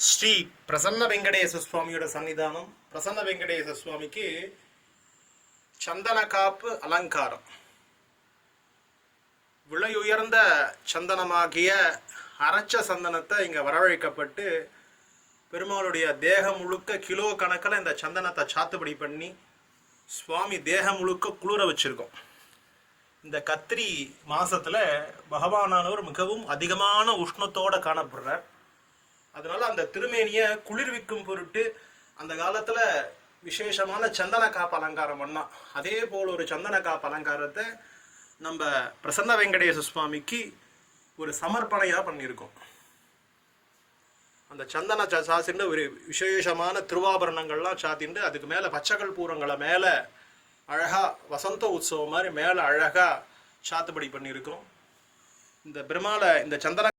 ஸ்ரீ பிரசன்ன வெங்கடேச சுவாமியோட சன்னிதானம். பிரசன்ன வெங்கடேச சுவாமிக்கு சந்தன காப்பு அலங்காரம். விலையுயர்ந்த சந்தனமாகிய அரைச்ச சந்தனத்தை இங்கே வரவழைக்கப்பட்டு பெருமாளுடைய தேகம் முழுக்க கிலோ கணக்கில் இந்த சந்தனத்தை சாத்துபடி பண்ணி சுவாமி தேகம் முழுக்க குளிர வச்சிருக்கோம். இந்த கத்திரி மாசத்துல பகவானானவர் மிகவும் அதிகமான உஷ்ணத்தோட காணப்படுறார். அதனால அந்த திருமேனியை குளிர்விக்கும் பொருட்டு அந்த காலத்துல விசேஷமான சந்தன காப்பு அலங்காரம் பண்ணா. அதே போல ஒரு சந்தன காப்பு அலங்காரத்தை நம்ம பிரசன்ன வெங்கடேச சுவாமிக்கு ஒரு சமர்ப்பணையா பண்ணியிருக்கோம். அந்த சந்தன சாத்திட்டு ஒரு விசேஷமான திருவாபரணங்கள்லாம் சாத்திட்டு அதுக்கு மேல பச்சைகள் பூரங்களை மேல அழகா வசந்த உற்சவம் மாதிரி மேல அழகா சாத்துபடி பண்ணியிருக்கோம். இந்த பெருமாளை இந்த சந்தன